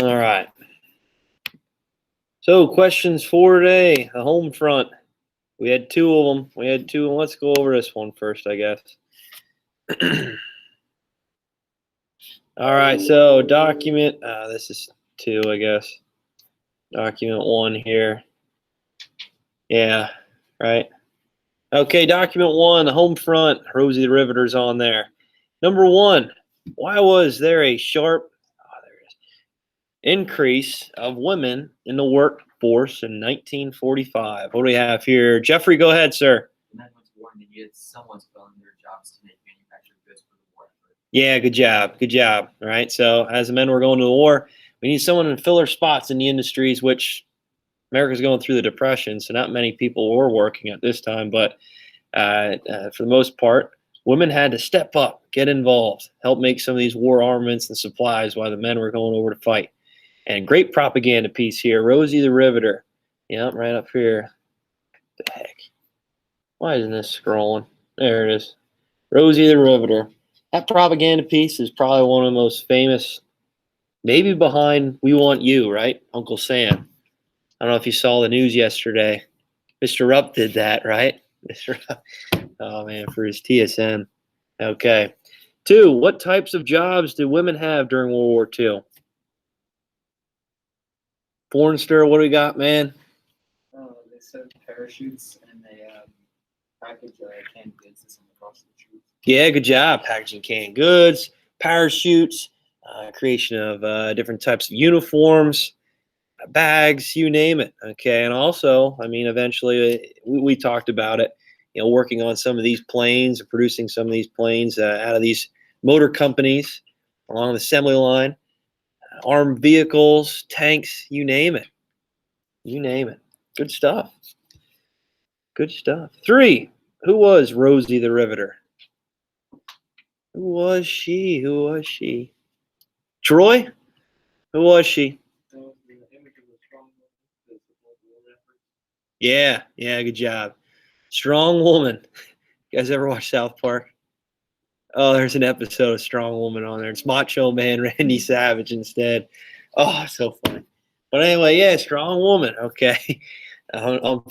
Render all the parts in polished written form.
All right. So questions for today, the home front. We had two of them. Let's go over this one first, I guess. All right, so document, this is two, I guess. Document one here. Yeah, right. Okay, document one, the home front, Rosie the Riveter's on there. Number one, why was there a sharp increase of women in the workforce in 1945? What do we have here? Jeffrey, go ahead, sir. The men went to war and the youth somewhat fell in their jobs to make manufactured goods for the war effort. Yeah, good job. Good job. All right. So as the men were going to the war, we need someone to fill their spots in the industries, which America's going through the Depression. So not many people were working at this time, but for the most part, women had to step up, get involved, help make some of these war armaments and supplies while the men were going over to fight. And great propaganda piece here. Rosie the Riveter. Yeah, right up here. What the heck? Why isn't this scrolling? There it is. Rosie the Riveter. That propaganda piece is probably one of the most famous, maybe behind We Want You, right? Uncle Sam. I don't know if you saw the news yesterday. Mr. Rupp did that, right? Mr. Rupp. Oh, man, for his TSM. Okay. Two, what types of jobs did women have during World War II? Pornster, what do we got, man? They sell parachutes and they package canned goods to send across the troops. Yeah, good job. Packaging canned goods, parachutes, creation of different types of uniforms, bags, you name it. Okay, and also, I mean, eventually, we talked about it. You know, working on some of these planes, or producing some of these planes out of these motor companies along the assembly line, armed vehicles, tanks, you name it. You name it. Good stuff. Good stuff. Three, who was Rosie the Riveter? Who was she? Who was she? Troy? Who was she? Yeah, good job. Strong woman. You guys ever watch South Park? Oh, there's an episode of Strong Woman on there. It's Macho Man Randy Savage instead. Oh, so funny. But anyway, yeah, strong woman. Okay. On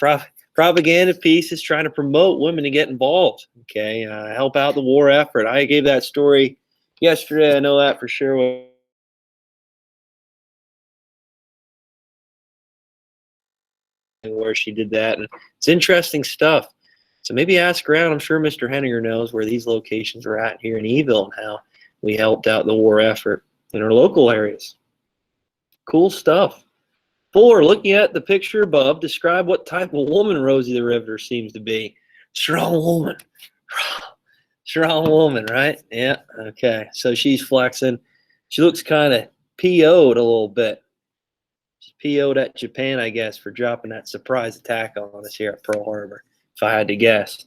propaganda pieces trying to promote women to get involved. Okay. Help out the war effort. I gave that story yesterday. I know that for sure. Where she did that. And it's interesting stuff. So maybe ask around. I'm sure Mr. Henninger knows where these locations are at here in Eville and how we helped out the war effort in our local areas. Cool stuff. Four, looking at the picture above, describe what type of woman Rosie the Riveter seems to be. Strong woman. Strong woman, right? Yeah, okay. So she's flexing. She looks kind of PO'd a little bit. She's PO'd at Japan, I guess, for dropping that surprise attack on us here at Pearl Harbor, if I had to guess.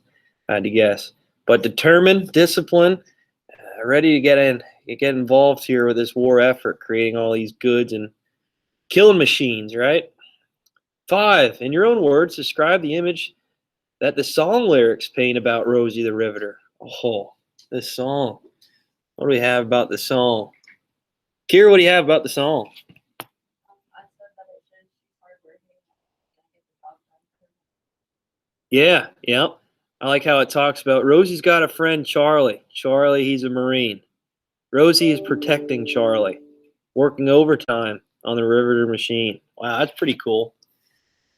But determined, disciplined, ready to get involved here with this war effort, creating all these goods and killing machines, right? Five, in your own words, describe the image that the song lyrics paint about Rosie the Riveter. Oh, this song. What do we have about the song? Kira, what do you have about the song? Yeah. I like how it talks about Rosie's got a friend, Charlie. Charlie, he's a Marine. Rosie is protecting Charlie, working overtime on the Riveter machine. Wow, that's pretty cool.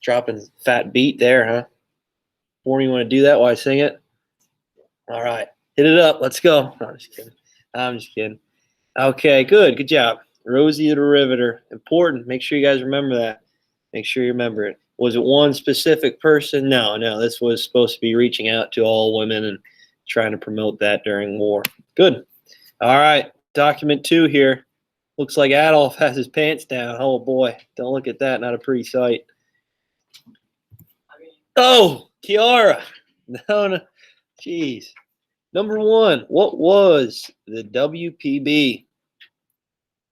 Dropping fat beat there, huh? Warren, you want to do that while I sing it? All right. Hit it up. Let's go. No, I'm just kidding. Okay, good job. Rosie the Riveter. Important. Make sure you guys remember that. Make sure you remember it. Was it one specific person? No. This was supposed to be reaching out to all women and trying to promote that during war. Good. All right. Document 2 here. Looks like Adolf has his pants down. Oh, boy. Don't look at that. Not a pretty sight. Oh, Kiara. No. Jeez. Number 1, what was the WPB?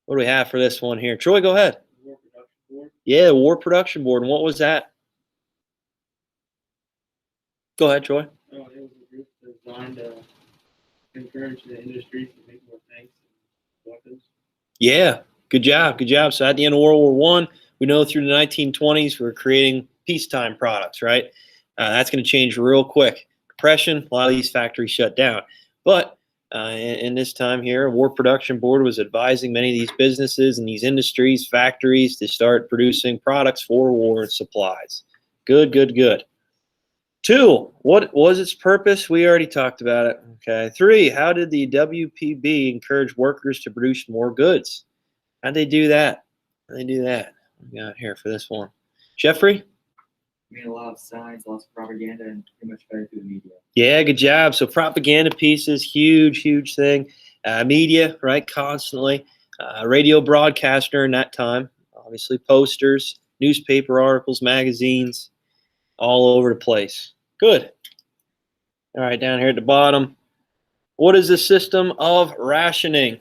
What do we have for this one here? Troy, go ahead. War Production Board. Yeah, the War Production Board. And what was that? Go ahead, Troy. It was a group designed to encourage the industry to make more tanks and weapons. Yeah, Good job. Good job. So at the end of World War One, we know through the 1920s, we were creating peacetime products, right? That's going to change real quick. Depression, a lot of these factories shut down. But in this time here, War Production Board was advising many of these businesses and these industries, factories, to start producing products for war and supplies. Good, good, good. 2, what was its purpose? We already talked about it. Okay. 3, how did the WPB encourage workers to produce more goods? How'd they do that? How'd they do that? What we got here for this one? Jeffrey? Made a lot of signs, lots of propaganda, and pretty much fed it through the media. Yeah, good job. So propaganda pieces, huge, huge thing. Media, right, constantly. Radio broadcast during that time. Obviously, posters, newspaper articles, magazines, all over the place. Good. All right, down here at the bottom. What is the system of rationing?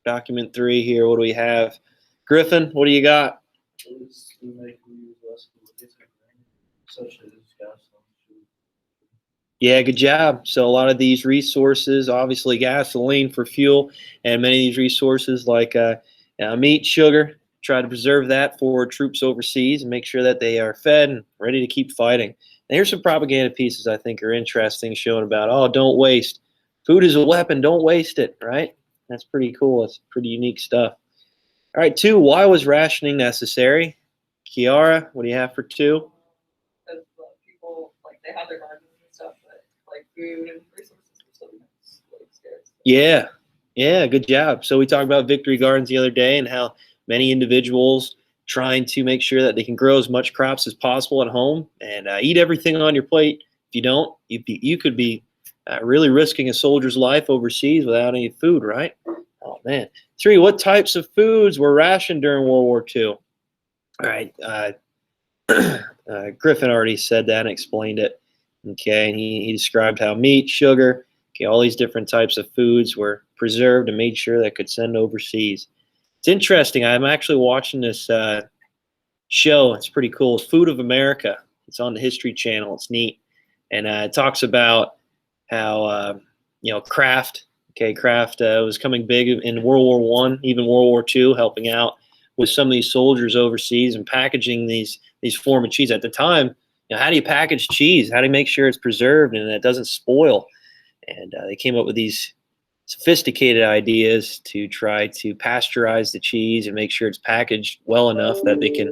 Document 3 here. What do we have? Griffin, what do you got? Yeah, good job. So a lot of these resources, obviously gasoline for fuel, and many of these resources like meat, sugar, try to preserve that for troops overseas and make sure that they are fed and ready to keep fighting. And here's some propaganda pieces I think are interesting, showing about, oh, don't waste. Food is a weapon. Don't waste it, right? That's pretty cool. It's pretty unique stuff. All right, 2, why was rationing necessary? Kiara, what do you have for 2? Because people, like, they have their gardens and stuff, but like food and resources are still like scarce. Yeah, yeah, good job. So we talked about Victory Gardens the other day and how many individuals trying to make sure that they can grow as much crops as possible at home and eat everything on your plate. If you don't, you could be really risking a soldier's life overseas without any food, right? Oh, man. 3, what types of foods were rationed during World War II? All right. Griffin already said that and explained it. Okay, and he described how meat, sugar, okay, all these different types of foods were preserved and made sure that could send overseas. It's interesting. I'm actually watching this show. It's pretty cool. It's Food of America. It's on the History Channel. It's neat, and it talks about how Kraft. Okay, Kraft was coming big in World War One, even World War II, helping out with some of these soldiers overseas and packaging these form of cheese. At the time, how do you package cheese? How do you make sure it's preserved and it doesn't spoil? And they came up with these sophisticated ideas to try to pasteurize the cheese and make sure it's packaged well enough that they can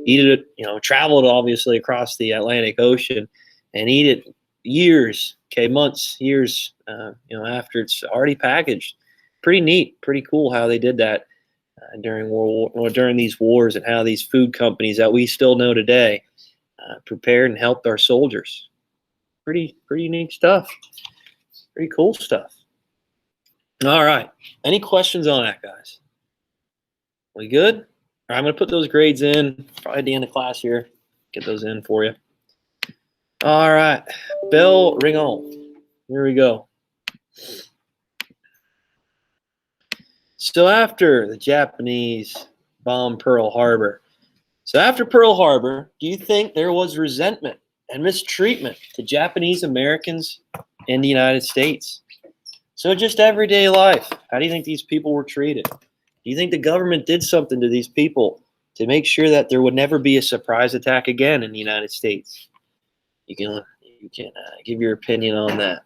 eat it, travel it obviously across the Atlantic Ocean and eat it years, okay, months, years, after it's already packaged. Pretty neat, pretty cool how they did that during during these wars, and how these food companies that we still know today prepared and helped our soldiers. Pretty unique stuff. Pretty cool stuff. All right. Any questions on that, guys? We good? All right, I'm going to put those grades in probably at the end of class here. Get those in for you. All right. Bell ring on. Here we go. So after the Japanese bombed Pearl Harbor, do you think there was resentment and mistreatment to Japanese Americans in the United States? So just everyday life, how do you think these people were treated? Do you think the government did something to these people to make sure that there would never be a surprise attack again in the United States? You can give your opinion on that.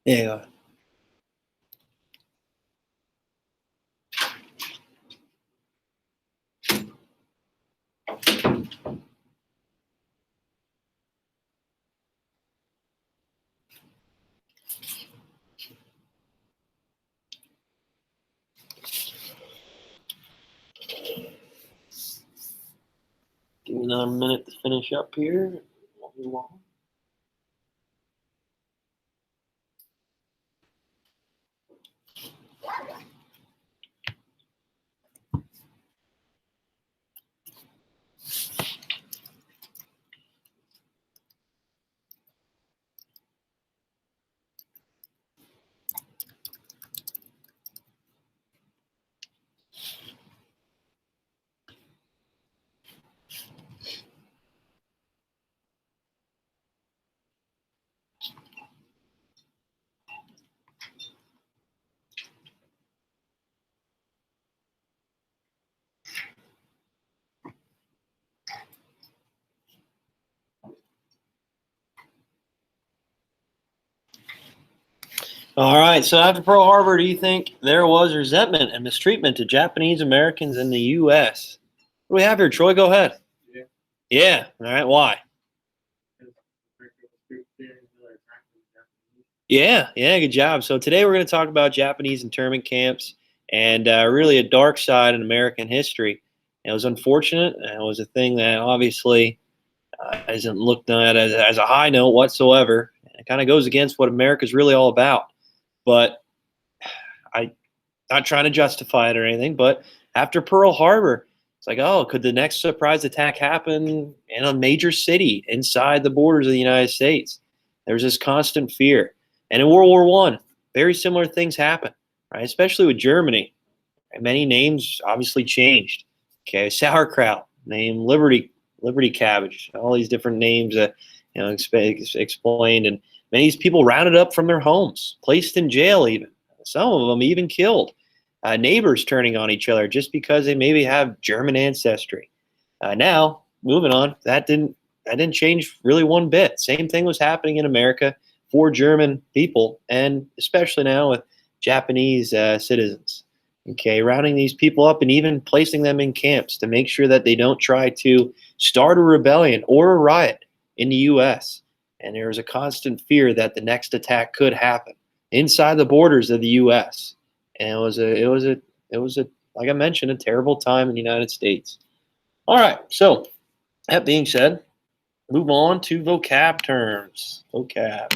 Yeah. Give me another minute to finish up here. Won't be long. All right. So after Pearl Harbor, do you think there was resentment and mistreatment to Japanese Americans in the U.S.? What do we have here, Troy? Go ahead. Yeah. Yeah. All right. Why? Yeah. Yeah. Good job. So today we're going to talk about Japanese internment camps and really a dark side in American history. And it was unfortunate. And it was a thing that obviously isn't looked at as a high note whatsoever. It kind of goes against what America's really all about. But I not trying to justify it or anything, but after Pearl Harbor, it's like, oh, could the next surprise attack happen in a major city inside the borders of the United States? There's this constant fear. And in World War One, very similar things happen, right? Especially with Germany. And many names obviously changed. Okay, sauerkraut, name Liberty cabbage, all these different names that explained, and many of these people rounded up from their homes, placed in jail, even some of them even killed. Neighbors turning on each other just because they maybe have German ancestry. Now, moving on, that didn't change really one bit. Same thing was happening in America for German people, and especially now with Japanese citizens. Okay, rounding these people up and even placing them in camps to make sure that they don't try to start a rebellion or a riot in the U.S. And there was a constant fear that the next attack could happen inside the borders of the U.S. And it was a like I mentioned, a terrible time in the United States. All right, so that being said, move on to vocab terms. Vocab.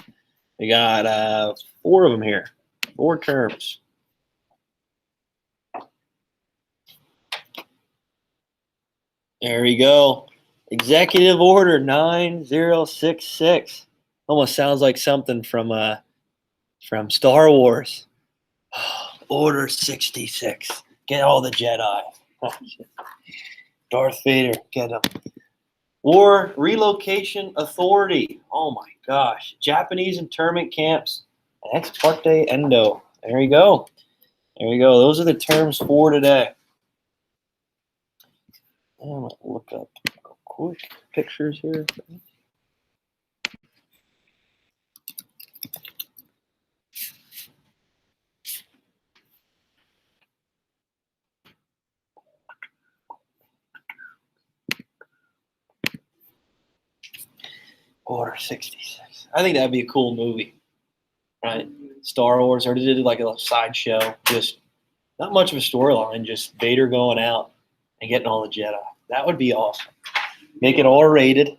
We got 4 of them here. 4 terms. There we go. Executive Order 9066. Almost sounds like something from Star Wars. Order 66. Get all the Jedi. Darth Vader, get them. War Relocation Authority. Oh my gosh. Japanese internment camps. Ex parte endo. There you go. There you go. Those are the terms for today. I'm going to look up quick pictures here. Order 66. I think that'd be a cool movie, right? Star Wars, or they did like a little sideshow, just not much of a storyline, just Vader going out and getting all the Jedi. That would be awesome. Make it R-rated.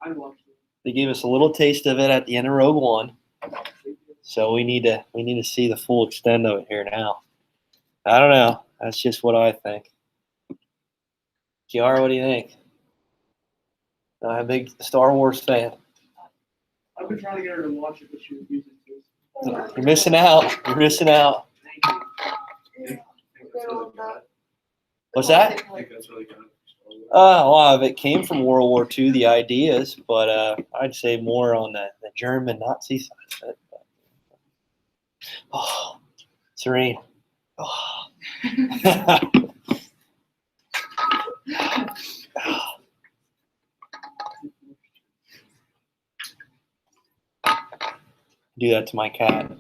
I watched it. They gave us a little taste of it at the end of Rogue One, so we need to see the full extent of it here now. I don't know. That's just what I think. Kiara, what do you think? I'm a big Star Wars fan. I've been trying to get her to watch it, but she refuses to. You're missing out. You're missing out. Thank you. What's that? I think that's really good. A lot of it came from World War II, the ideas, but I'd say more on the German Nazi side of it. But, oh, Serene. Oh. Do that to my cat.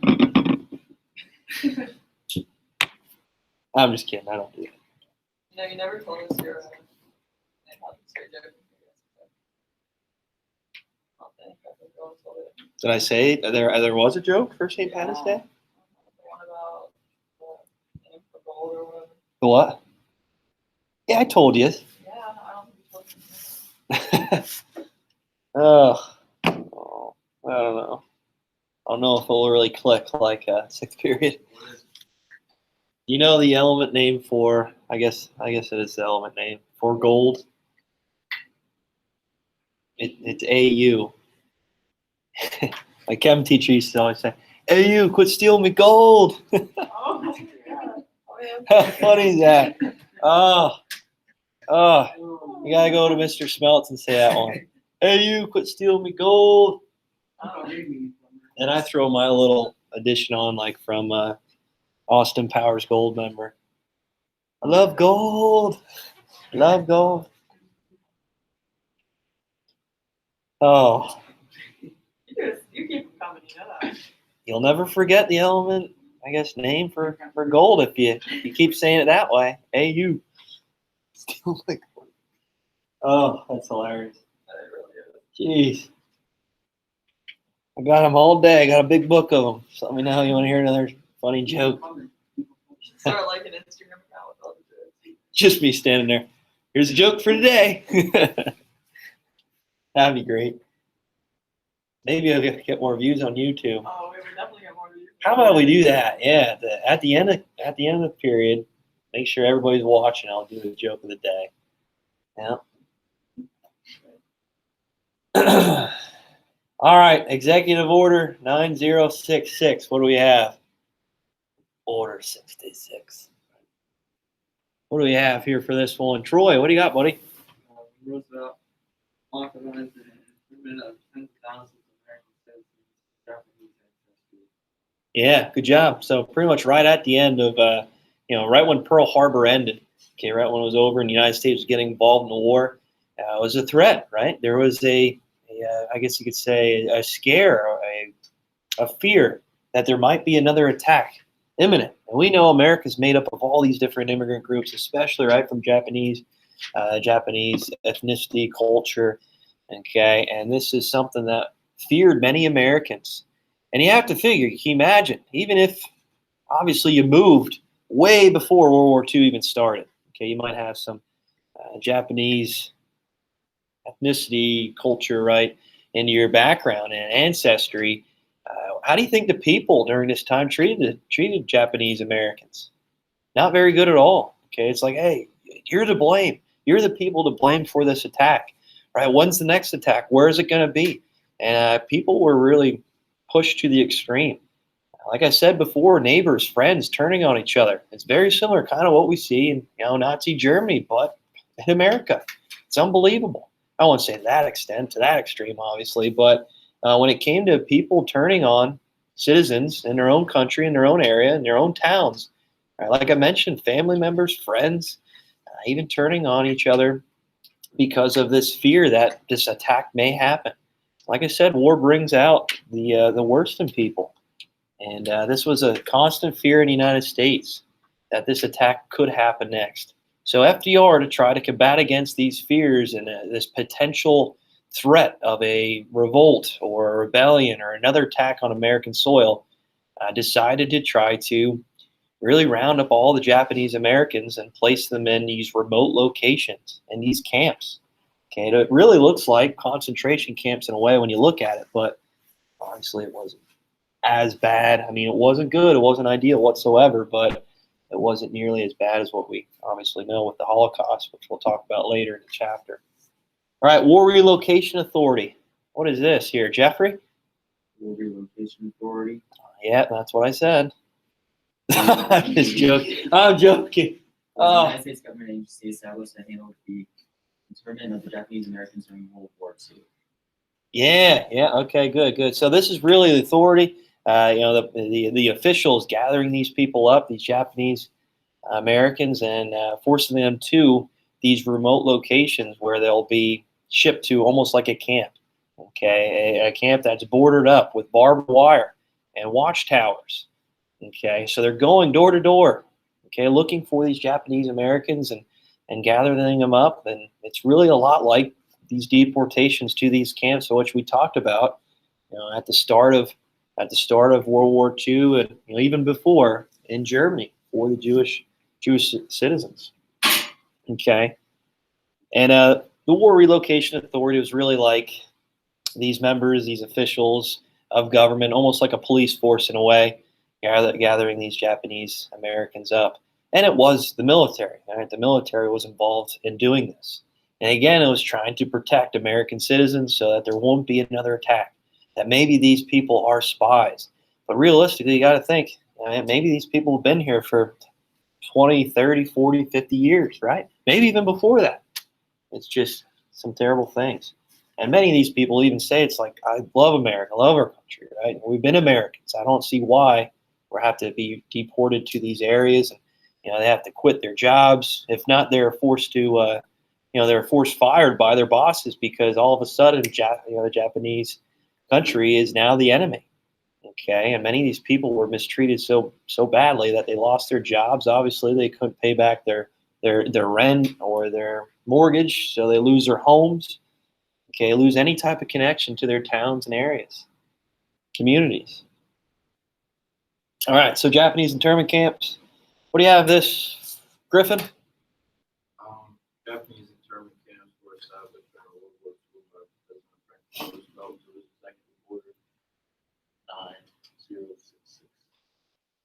I'm just kidding. I don't do that. No, you never told us your Did I say there was a joke for St. Patty's Day? The one about the name for gold or whatever. The what? Yeah, I told you. Yeah, I don't think you told me. Oh, I don't know. I don't know if it'll really click like sixth period. You know the element name for? I guess it is the element name for gold. It's AU. My chem teacher used to always say, "AU, quit stealing me gold." Oh, yeah. Oh, yeah. How funny is that? Oh, you gotta go to Mr. Smelts and say that one. AU, quit stealing me gold. And I throw my little addition on, like from Austin Powers Gold member. I love gold. I love gold. Oh, You keep them coming, you know that. you'll never forget the element, I guess, name for gold if you keep saying it that way. AU. Steal my gold. Oh, that's hilarious. It really is. Jeez. I got them all day. I got a big book of them. So let me know you want to hear another funny joke. Start like an Instagram account with all the jokes. Just me standing there. Here's a joke for today. That'd be great. Maybe I'll get more views on YouTube. Oh, we would definitely get more views. How about we do that? Yeah, at the end of the period, make sure everybody's watching. I'll do the joke of the day. Yeah. All right, Executive Order 9066. What do we have? Order 66. What do we have here for this one? Troy, what do you got, buddy? Roosevelt authorized the internment of tens of thousands of American citizens with Japanese ancestry. Yeah, good job. So pretty much right at the end of, right when Pearl Harbor ended, okay, right when it was over and the United States was getting involved in the war, it was a threat, right? There was I guess you could say, a scare, a fear that there might be another attack imminent. And we know America's made up of all these different immigrant groups, especially right from Japanese ethnicity, culture. Okay, and this is something that feared many Americans. And you have to figure, you can imagine, even if obviously you moved way before World War II even started. Okay, you might have some Japanese ethnicity, culture, right, into your background and ancestry. How do you think the people during this time treated Japanese Americans? Not very good at all. Okay, it's like, hey, you're to blame. You're the people to blame for this attack, right? When's the next attack? Where is it going to be? And people were really pushed to the extreme. Like I said before, neighbors, friends turning on each other. It's very similar, kind of what we see in Nazi Germany, but in America. It's unbelievable. I won't say to that extent, to that extreme, obviously, but when it came to people turning on citizens in their own country, in their own area, in their own towns, right, like I mentioned, family members, friends, even turning on each other because of this fear that this attack may happen. Like I said, war brings out the worst in people. And this was a constant fear in the United States that this attack could happen next. So FDR, to try to combat against these fears and this potential threat of a revolt or a rebellion or another attack on American soil, decided to try to really round up all the Japanese Americans and place them in these remote locations and these camps. Okay, it really looks like concentration camps in a way when you look at it, but obviously it wasn't as bad. I mean, it wasn't good, it wasn't ideal whatsoever, but it wasn't nearly as bad as what we obviously know with the Holocaust, which we'll talk about later in the chapter. All right, War Relocation Authority. What is this here, Jeffrey? War Relocation Authority. Yeah, that's what I said. I'm just joking. I'm joking. The Oh. United States government agency established to handle the internment of the Japanese Americans during World War II. Yeah, okay, good. So this is really the authority, the officials gathering these people up, these Japanese Americans, and forcing them to these remote locations where they'll be shipped to almost like a camp. Okay, a camp that's bordered up with barbed wire and watchtowers. Okay, so they're going door to door, okay, looking for these Japanese Americans and gathering them up, and it's really a lot like these deportations to these camps, which we talked about, at the start of World War II, and even before in Germany for the Jewish citizens. Okay, and the War Relocation Authority was really like these members, these officials of government, almost like a police force in a way, gathering these Japanese Americans up. And it was the military. Right? The military was involved in doing this. And again, it was trying to protect American citizens so that there won't be another attack, that maybe these people are spies. But realistically, you got to think, maybe these people have been here for 20, 30, 40, 50 years, right? Maybe even before that. It's just some terrible things. And many of these people even say, it's like, I love America, I love our country, right? We've been Americans. I don't see why we have to be deported to these areas. And, they have to quit their jobs. If not, they're forced to, they're forced fired by their bosses because all of a sudden, the Japanese country is now the enemy. Okay, and many of these people were mistreated so badly that they lost their jobs. Obviously, they couldn't pay back their rent or their mortgage, so they lose their homes. Okay, lose any type of connection to their towns and areas, communities. All right, so Japanese internment camps. What do you have this, Griffin? Japanese internment camps were established during World War II by President Franklin Roosevelt to the Executive Order 9066.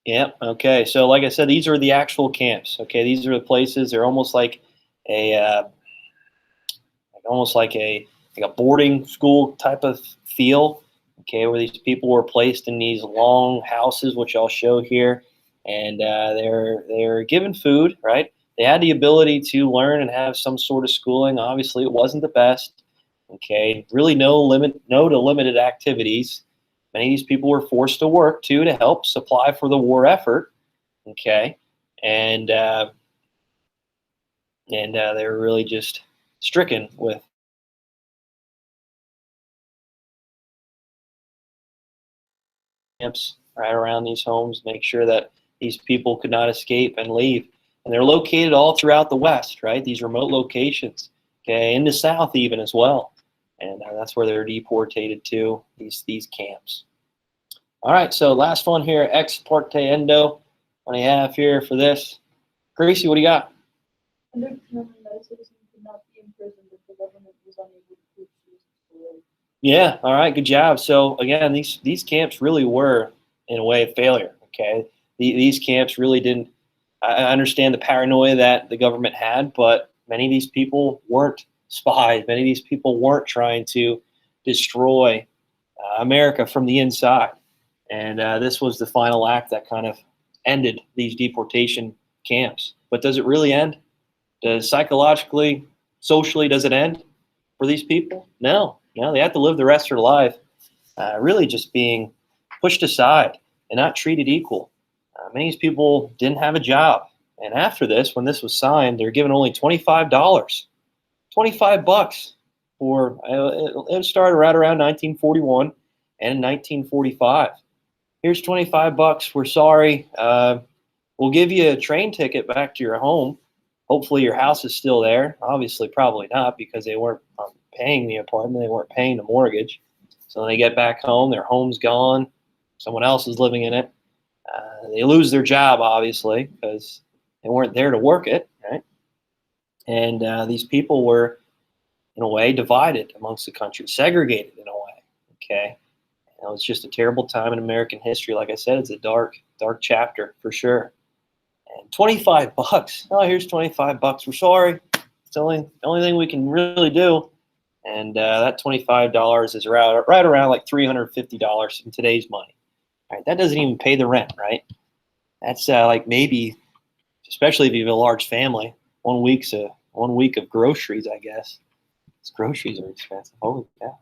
Yeah. Okay. So, like I said, these are the actual camps. Okay, these are the places. They're almost like a boarding school type of feel. Okay, where these people were placed in these long houses, which I'll show here, and they're given food. Right. They had the ability to learn and have some sort of schooling. Obviously, it wasn't the best. Okay, really no to limited activities. Many of these people were forced to work too to help supply for the war effort. Okay, and they were really just stricken with camps right around these homes, make sure that these people could not escape and leave. And they're located all throughout the West, right? These remote locations, okay, in the South even as well. And that's where they're deportated to, these camps. All right, so last one here, ex parte endo. What do you have here for this? Gracie, what do you got? Under determined that a citizen could not be imprisoned if the government was unable to prove citizenship. Yeah, all right, good job. So again, these camps really were, in a way, a failure, okay? These camps really didn't, I understand the paranoia that the government had, but many of these people weren't spies. Many of these people weren't trying to destroy America from the inside. And this was the final act that kind of ended these deportation camps. But does it really end? Does psychologically, socially, does it end for these people? No, they have to live the rest of their life really just being pushed aside and not treated equal. Many of these people didn't have a job. And after this, when this was signed, they're given only $25. $25 for, it started right around 1941 and in 1945. Here's $25. We're sorry. We'll give you a train ticket back to your home. Hopefully your house is still there. Obviously, probably not because they weren't paying the apartment. They weren't paying the mortgage. So when they get back home, their home's gone. Someone else is living in it. They lose their job, obviously, because they weren't there to work it, right? And these people were, in a way, divided amongst the country, segregated in a way, okay? And it was just a terrible time in American history. Like I said, it's a dark, dark chapter for sure. And 25 bucks. Oh, here's 25 bucks. We're sorry. It's the only thing we can really do. And that $25 is right around like $350 in today's money. All right, that doesn't even pay the rent, right? That's like maybe, especially if you have a large family, 1 week of groceries, I guess. Because groceries are expensive. Holy cow.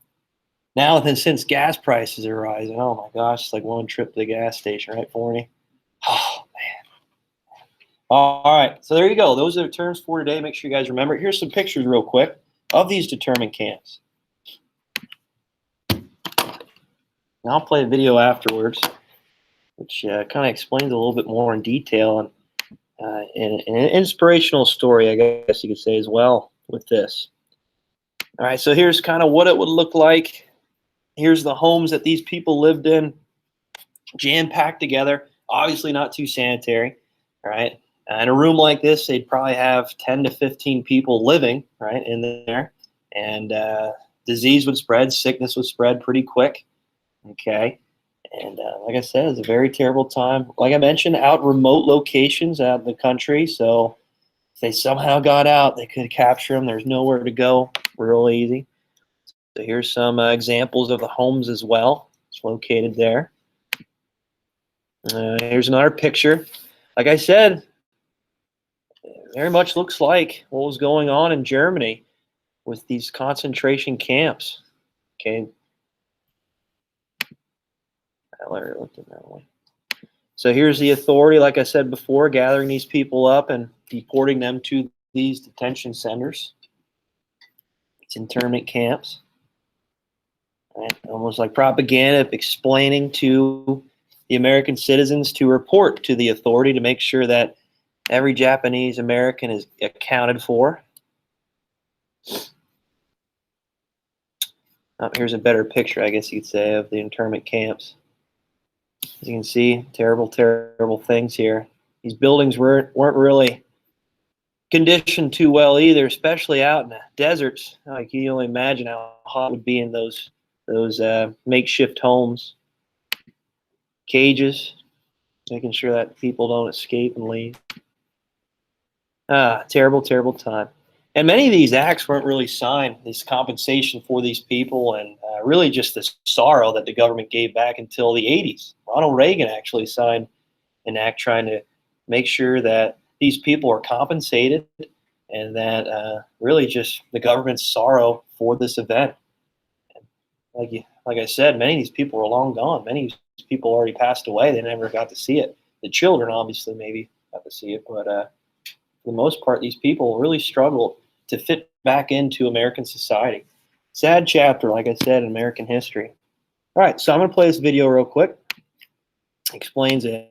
Now, since gas prices are rising, oh my gosh, it's like one trip to the gas station, right, Forney? Oh, man. All right, so there you go. Those are the terms for today. Make sure you guys remember. Here's some pictures real quick of these internment camps. And I'll play a video afterwards, which kind of explains a little bit more in detail and an inspirational story, I guess you could say, as well with this. All right, so here's kind of what it would look like. Here's the homes that these people lived in, jam-packed together, obviously not too sanitary, all right? In a room like this, they'd probably have 10 to 15 people living, right, in there, and disease would spread, sickness would spread pretty quick, okay? And like I said, it's a very terrible time. Like I mentioned, out remote locations out in the country, so if they somehow got out, they could capture them. There's nowhere to go, real easy. So here's some examples of the homes as well. It's located there. Here's another picture. Like I said, it very much looks like what was going on in Germany with these concentration camps. Okay. I already looked at that one. So here's the authority, like I said before, gathering these people up and deporting them to these detention centers. It's internment camps. Right? Almost like propaganda, explaining to the American citizens to report to the authority to make sure that every Japanese American is accounted for. Oh, here's a better picture, I guess you could say, of the internment camps. As you can see, terrible, terrible things here. These buildings weren't really conditioned too well either, especially out in the deserts. Like, you can only imagine how hot it would be in those makeshift homes. Cages, making sure that people don't escape and leave. Terrible, terrible time. And many of these acts weren't really signed, this compensation for these people, and really just the sorrow that the government gave back until the 80s. Ronald Reagan actually signed an act trying to make sure that these people are compensated, and that really just the government's sorrow for this event. Like I said, many of these people are long gone. Many of these people already passed away. They never got to see it. The children obviously maybe got to see it, but for the most part, these people really struggled to fit back into American society. Sad chapter, like I said, in American history. All right, so I'm going to play this video real quick. Explains a